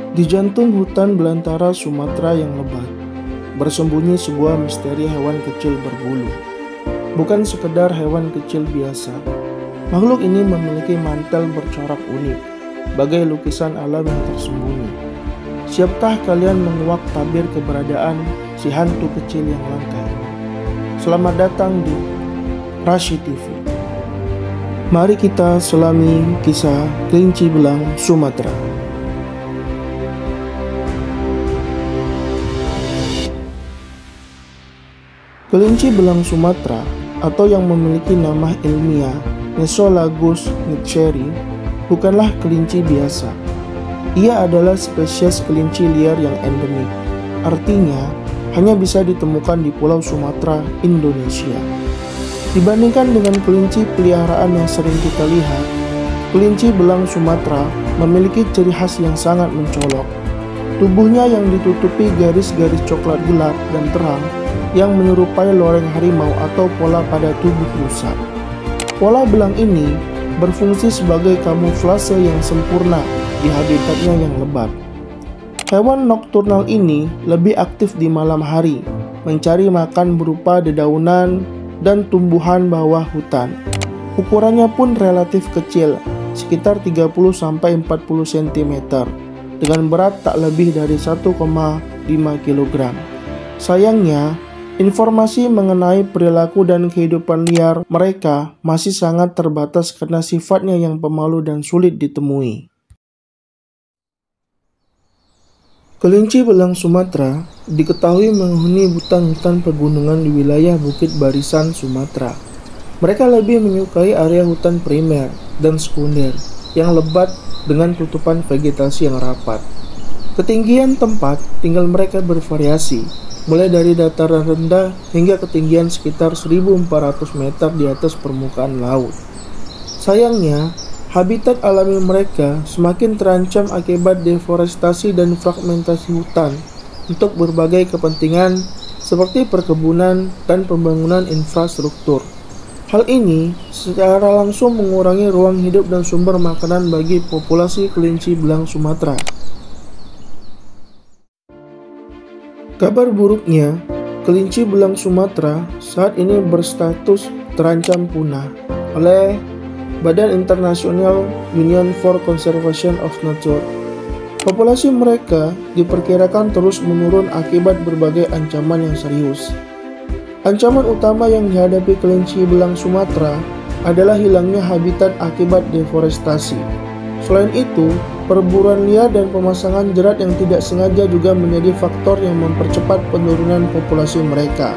Di jantung hutan belantara Sumatera yang lebat, bersembunyi sebuah misteri hewan kecil berbulu. Bukan sekedar hewan kecil biasa, makhluk ini memiliki mantel bercorak unik, bagai lukisan alam yang tersembunyi. Siapkah kalian menguak tabir keberadaan si hantu kecil yang langka ini? Selamat datang di Rashi TV. Mari kita selami kisah kelinci belang Sumatera. Kelinci belang Sumatera atau yang memiliki nama ilmiah Nesolagus nitscheri bukanlah kelinci biasa. Ia adalah spesies kelinci liar yang endemik. Artinya, hanya bisa ditemukan di Pulau Sumatera, Indonesia. Dibandingkan dengan kelinci peliharaan yang sering kita lihat, kelinci belang Sumatera memiliki ciri khas yang sangat mencolok. Tubuhnya yang ditutupi garis-garis coklat gelap dan terang yang menyerupai loreng harimau atau pola pada tubuh rusa. Pola belang ini berfungsi sebagai kamuflase yang sempurna di habitatnya yang lebat. Hewan nokturnal ini lebih aktif di malam hari, mencari makan berupa dedaunan dan tumbuhan bawah hutan. Ukurannya pun relatif kecil, sekitar 30-40 cm, dengan berat tak lebih dari 1,5 kg. Sayangnya, informasi mengenai perilaku dan kehidupan liar mereka masih sangat terbatas karena sifatnya yang pemalu dan sulit ditemui. Kelinci belang Sumatera diketahui menghuni hutan-hutan pegunungan di wilayah Bukit Barisan, Sumatera. Mereka lebih menyukai area hutan primer dan sekunder yang lebat dengan tutupan vegetasi yang rapat. Ketinggian tempat tinggal mereka bervariasi, mulai dari dataran rendah hingga ketinggian sekitar 1.400 meter di atas permukaan laut. Sayangnya, habitat alami mereka semakin terancam akibat deforestasi dan fragmentasi hutan untuk berbagai kepentingan seperti perkebunan dan pembangunan infrastruktur. Hal ini secara langsung mengurangi ruang hidup dan sumber makanan bagi populasi kelinci belang Sumatera. Kabar buruknya, kelinci belang Sumatera saat ini berstatus terancam punah oleh Badan International Union for Conservation of Nature. Populasi mereka diperkirakan terus menurun akibat berbagai ancaman yang serius. Ancaman utama yang dihadapi kelinci belang Sumatera adalah hilangnya habitat akibat deforestasi. Selain itu, perburuan liar dan pemasangan jerat yang tidak sengaja juga menjadi faktor yang mempercepat penurunan populasi mereka.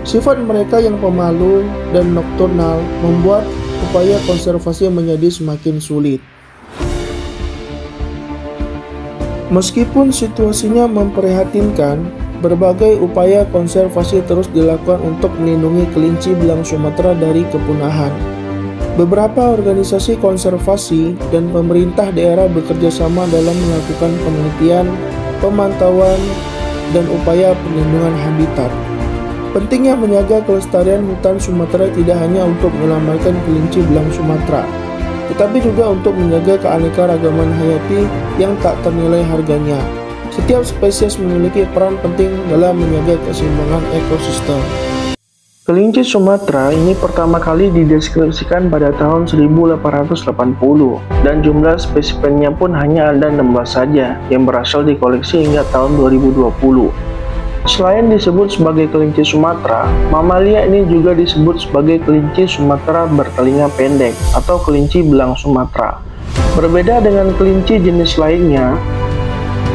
Sifat mereka yang pemalu dan nokturnal membuat upaya konservasi menjadi semakin sulit. Meskipun situasinya memprihatinkan, berbagai upaya konservasi terus dilakukan untuk melindungi kelinci belang Sumatera dari kepunahan. Beberapa organisasi konservasi dan pemerintah daerah bekerja sama dalam melakukan penelitian, pemantauan, dan upaya perlindungan habitat. Pentingnya menjaga kelestarian hutan Sumatera tidak hanya untuk menyelamatkan kelinci belang Sumatera, tetapi juga untuk menjaga keanekaragaman hayati yang tak ternilai harganya. Setiap spesies memiliki peran penting dalam menjaga keseimbangan ekosistem. Kelinci Sumatera ini pertama kali dideskripsikan pada tahun 1880 dan jumlah spesimennya pun hanya ada 16 saja yang berhasil dikoleksi hingga tahun 2020. Selain disebut sebagai kelinci Sumatera, mamalia ini juga disebut sebagai kelinci Sumatera bertelinga pendek atau kelinci belang Sumatera. Berbeda dengan kelinci jenis lainnya,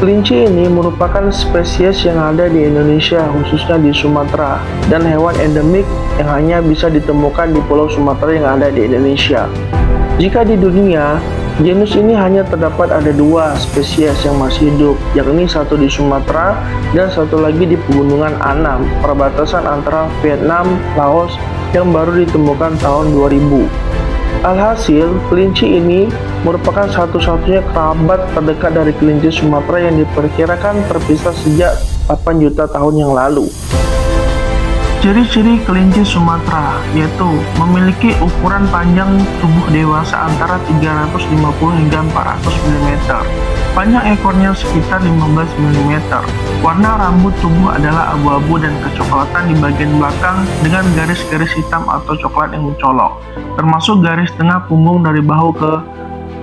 kelinci ini merupakan spesies yang ada di Indonesia, khususnya di Sumatera, dan hewan endemik yang hanya bisa ditemukan di Pulau Sumatera yang ada di Indonesia. Jika di dunia, genus ini hanya terdapat ada 2 spesies yang masih hidup, yakni satu di Sumatera dan satu lagi di Pegunungan Annam, perbatasan antara Vietnam, Laos, yang baru ditemukan tahun 2000. Alhasil, kelinci ini merupakan satu-satunya kerabat terdekat dari kelinci Sumatera yang diperkirakan terpisah sejak 8 juta tahun yang lalu. Ciri-ciri kelinci Sumatera yaitu memiliki ukuran panjang tubuh dewasa antara 350 hingga 400 mm. Panjang ekornya sekitar 15 mm. Warna rambut tubuh adalah abu-abu dan kecoklatan di bagian belakang dengan garis-garis hitam atau coklat yang mencolok, termasuk garis tengah punggung dari bahu ke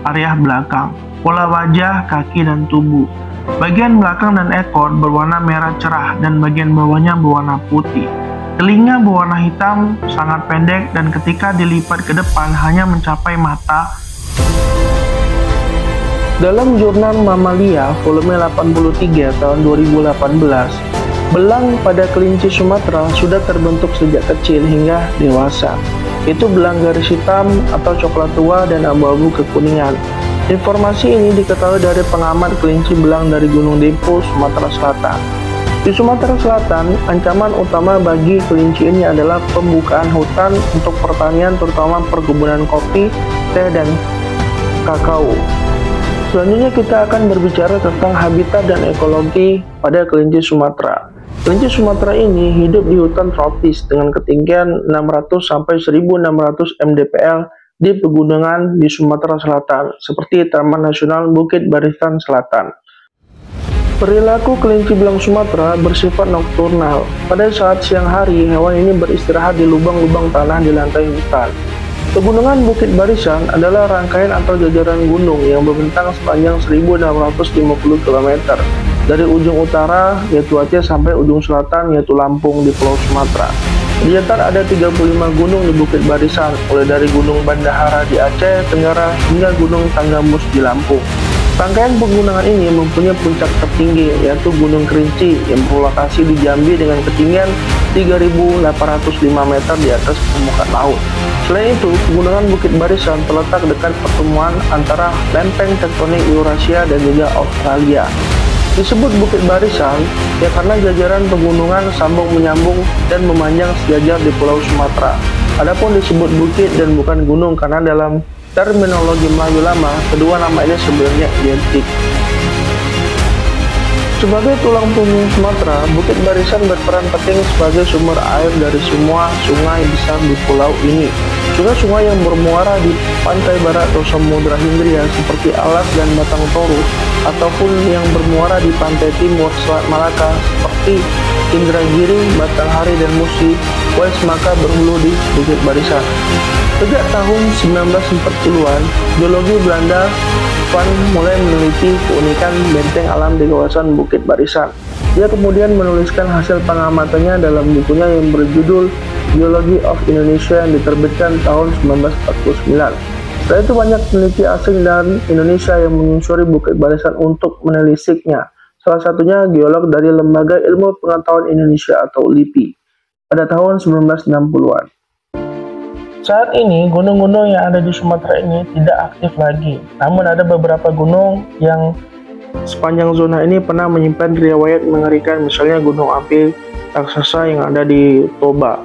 area belakang. Pola wajah, kaki, dan tubuh. Bagian belakang dan ekor berwarna merah cerah dan bagian bawahnya berwarna putih. Telinga berwarna hitam, sangat pendek, dan ketika dilipat ke depan hanya mencapai mata. Dalam jurnal Mamalia volume 83 tahun 2018, belang pada kelinci Sumatera sudah terbentuk sejak kecil hingga dewasa. Itu belang garis hitam atau coklat tua dan abu-abu kekuningan. Informasi ini diketahui dari pengamat kelinci belang dari Gunung Dempo, Sumatera Selatan. Di Sumatera Selatan, ancaman utama bagi kelinci ini adalah pembukaan hutan untuk pertanian, terutama perkebunan kopi, teh, dan kakao. Selanjutnya kita akan berbicara tentang habitat dan ekologi pada kelinci Sumatera. Kelinci Sumatera ini hidup di hutan tropis dengan ketinggian 600 sampai 1600 mdpl di pegunungan di Sumatera Selatan, seperti Taman Nasional Bukit Barisan Selatan. Perilaku kelinci belang Sumatera bersifat nokturnal. Pada saat siang hari, hewan ini beristirahat di lubang-lubang tanah di lantai hutan. Pegunungan Bukit Barisan adalah rangkaian atau jajaran gunung yang membentang sepanjang 1650 km dari ujung utara yaitu Aceh sampai ujung selatan yaitu Lampung di Pulau Sumatera. Tercatat ada 35 gunung di Bukit Barisan, mulai dari Gunung Bandahara di Aceh Tenggara hingga Gunung Tanggamus di Lampung. Rangkaian pegunungan ini mempunyai puncak tertinggi yaitu Gunung Kerinci yang berlokasi di Jambi dengan ketinggian 3.805 meter di atas permukaan laut. Selain itu, pegunungan Bukit Barisan terletak dekat pertemuan antara lempeng tektonik Eurasia dan juga Australia. Disebut Bukit Barisan ya karena jajaran pegunungan sambung menyambung dan memanjang sejajar di Pulau Sumatera. Adapun disebut bukit dan bukan gunung karena dalam terminologi Melayu lama, kedua nama ini sebenarnya identik. Sebagai tulang punggung Sumatera, Bukit Barisan berperan penting sebagai sumber air dari semua sungai besar di pulau ini. Sungai-sungai yang bermuara di pantai barat atau Samudra Hindia seperti Alas dan Batang Toru, ataupun yang bermuara di pantai timur Selat Malaka seperti Indragiri, Batanghari, dan Musi, West maka berhulu di Bukit Barisan. Sejak tahun 1940-an, geologi Belanda Van mulai meneliti keunikan benteng alam di kawasan Bukit Barisan. Dia kemudian menuliskan hasil pengamatannya dalam bukunya yang berjudul Geology of Indonesia yang diterbitkan tahun 1949. Setelah itu banyak peneliti asing dan Indonesia yang menyusuri Bukit Barisan untuk menelisiknya. Salah satunya geolog dari Lembaga Ilmu Pengetahuan Indonesia atau LIPI pada tahun 1960-an. Saat ini, gunung-gunung yang ada di Sumatera ini tidak aktif lagi. Namun ada beberapa gunung yang sepanjang zona ini pernah menyimpan riwayat mengerikan, misalnya gunung api raksasa yang ada di Toba,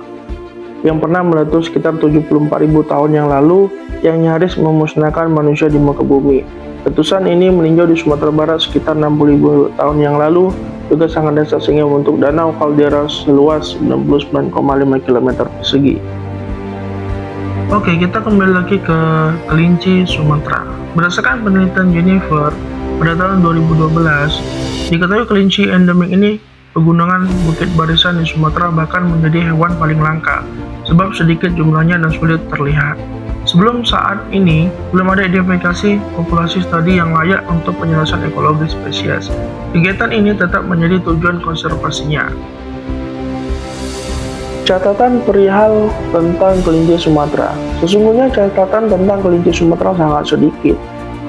yang pernah meletus sekitar 74.000 tahun yang lalu, yang nyaris memusnahkan manusia di muka bumi. Letusan ini meninjau di Sumatera Barat sekitar 60.000 tahun yang lalu, juga sangat dahsyat sehingga membentuk danau kaldera seluas 99,5 km persegi. Oke, kita kembali lagi ke kelinci Sumatera. Berdasarkan penelitian Jennifer pada tahun 2012, diketahui kelinci endemik ini pegunungan Bukit Barisan di Sumatera bahkan menjadi hewan paling langka, sebab sedikit jumlahnya dan sulit terlihat. Sebelum saat ini, belum ada identifikasi populasi studi yang layak untuk penyelesaian ekologi spesies. Kegiatan ini tetap menjadi tujuan konservasinya. Catatan perihal tentang kelinci Sumatera. Sesungguhnya catatan tentang kelinci Sumatera sangat sedikit.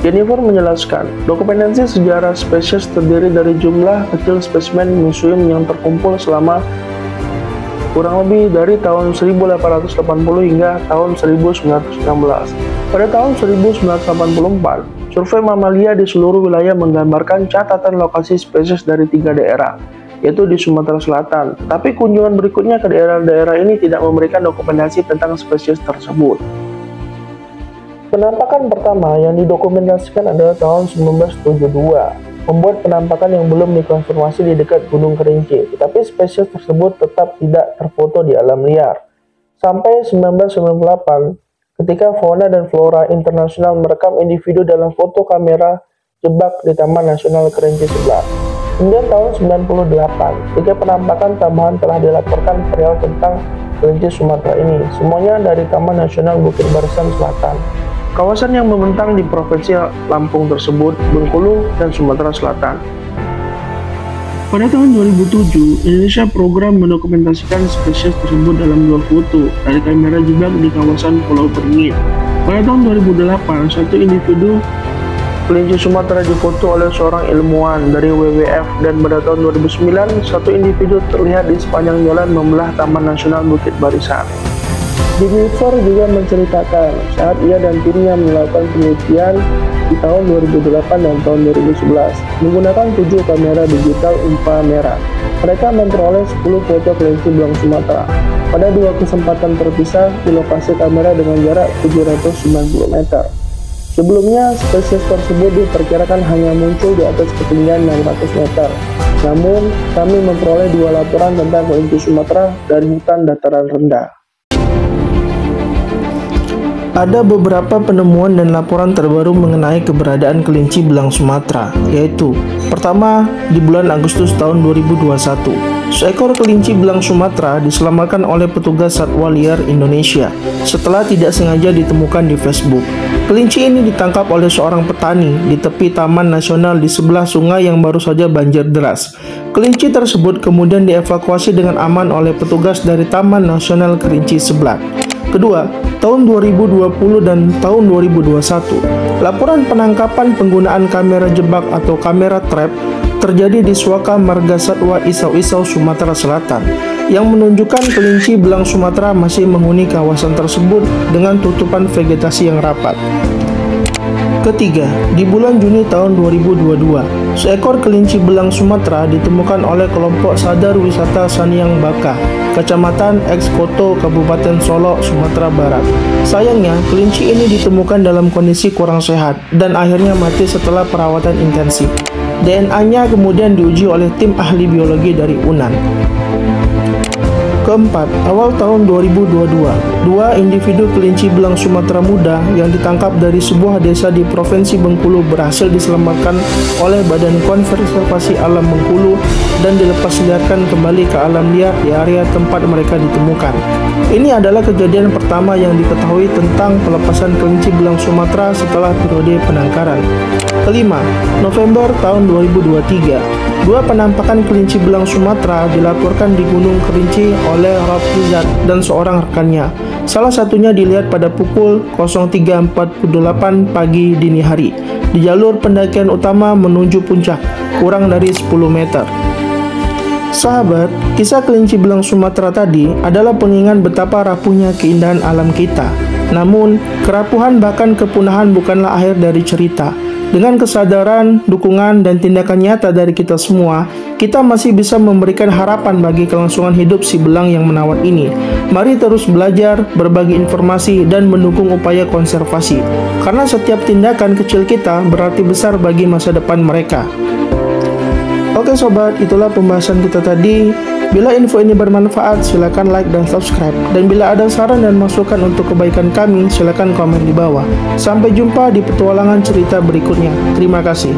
Jennifer menjelaskan, dokumentasi sejarah spesies terdiri dari jumlah kecil spesimen museum yang terkumpul selama kurang lebih dari tahun 1880 hingga tahun 1916. Pada tahun 1984, survei mamalia di seluruh wilayah menggambarkan catatan lokasi spesies dari 3 daerah, yaitu di Sumatera Selatan. Tapi kunjungan berikutnya ke daerah-daerah ini tidak memberikan dokumentasi tentang spesies tersebut. Penampakan pertama yang didokumentasikan adalah tahun 1972, membuat penampakan yang belum dikonfirmasi di dekat Gunung Kerinci, tetapi spesies tersebut tetap tidak terfoto di alam liar. Sampai 1998, ketika Fauna dan Flora Internasional merekam individu dalam foto kamera jebak di Taman Nasional Kerinci sebelah. Kemudian tahun 98, 3 penampakan tambahan telah dilaporkan perihal tentang kelinci Sumatera ini, semuanya dari Taman Nasional Bukit Barisan Selatan. Kawasan yang membentang di Provinsi Lampung tersebut, Bengkulu, dan Sumatera Selatan. Pada tahun 2007, Indonesia program mendokumentasikan spesies tersebut dalam 2 foto dari kamera jebak di kawasan Pulau Beringin. Pada tahun 2008, satu individu kelinci Sumatera difoto oleh seorang ilmuwan dari WWF, dan pada tahun 2009, satu individu terlihat di sepanjang jalan membelah Taman Nasional Bukit Barisan. Jimmy Ford juga menceritakan saat ia dan timnya melakukan penelitian di tahun 2008 dan tahun 2011 menggunakan 7 kamera digital UMPA merah. Mereka memperoleh 10 foto kelinci belang Sumatera pada 2 kesempatan terpisah di lokasi kamera dengan jarak 790 meter. Sebelumnya, spesies tersebut diperkirakan hanya muncul di atas ketinggian 600 meter. Namun, kami memperoleh 2 laporan tentang kelinci Sumatera dari hutan dataran rendah. Ada beberapa penemuan dan laporan terbaru mengenai keberadaan kelinci belang Sumatera, yaitu pertama, di bulan Agustus tahun 2021, seekor kelinci belang Sumatera diselamatkan oleh petugas satwa liar Indonesia setelah tidak sengaja ditemukan di Facebook. Kelinci ini ditangkap oleh seorang petani di tepi Taman Nasional di sebelah sungai yang baru saja banjir deras. Kelinci tersebut kemudian dievakuasi dengan aman oleh petugas dari Taman Nasional Kerinci Sebelat. Kedua, tahun 2020 dan tahun 2021, laporan penangkapan penggunaan kamera jebak atau kamera trap terjadi di Suaka Marga Satwa Isau-Isau, Sumatera Selatan, yang menunjukkan kelinci belang Sumatera masih menghuni kawasan tersebut dengan tutupan vegetasi yang rapat. Ketiga, di bulan Juni tahun 2022, seekor kelinci belang Sumatera ditemukan oleh kelompok Sadar Wisata Saniang Baka, Kecamatan Ekskoto, Kabupaten Solok, Sumatera Barat. Sayangnya, kelinci ini ditemukan dalam kondisi kurang sehat dan akhirnya mati setelah perawatan intensif. DNA-nya kemudian diuji oleh tim ahli biologi dari UNAN. Keempat, awal tahun 2022, 2 individu kelinci belang Sumatera muda yang ditangkap dari sebuah desa di Provinsi Bengkulu berhasil diselamatkan oleh Badan Konservasi Alam Bengkulu dan dilepasliarkan kembali ke alam liar di area tempat mereka ditemukan. Ini adalah kejadian pertama yang diketahui tentang pelepasan kelinci belang Sumatera setelah periode penangkaran. Kelima, November tahun 2023, 2 penampakan kelinci belang Sumatera dilaporkan di Gunung Kerinci oleh Rafizat dan seorang rekannya. Salah satunya dilihat pada pukul 03.48 pagi dini hari di jalur pendakian utama menuju puncak, kurang dari 10 meter. Sahabat, kisah kelinci belang Sumatera tadi adalah pengingat betapa rapuhnya keindahan alam kita. Namun, kerapuhan bahkan kepunahan bukanlah akhir dari cerita. Dengan kesadaran, dukungan, dan tindakan nyata dari kita semua, kita masih bisa memberikan harapan bagi kelangsungan hidup si belang yang menawan ini. Mari terus belajar, berbagi informasi, dan mendukung upaya konservasi. Karena setiap tindakan kecil kita berarti besar bagi masa depan mereka. Oke sobat, itulah pembahasan kita tadi. Bila info ini bermanfaat, silakan like dan subscribe. Dan bila ada saran dan masukan untuk kebaikan kami, silakan komen di bawah. Sampai jumpa di petualangan cerita berikutnya. Terima kasih.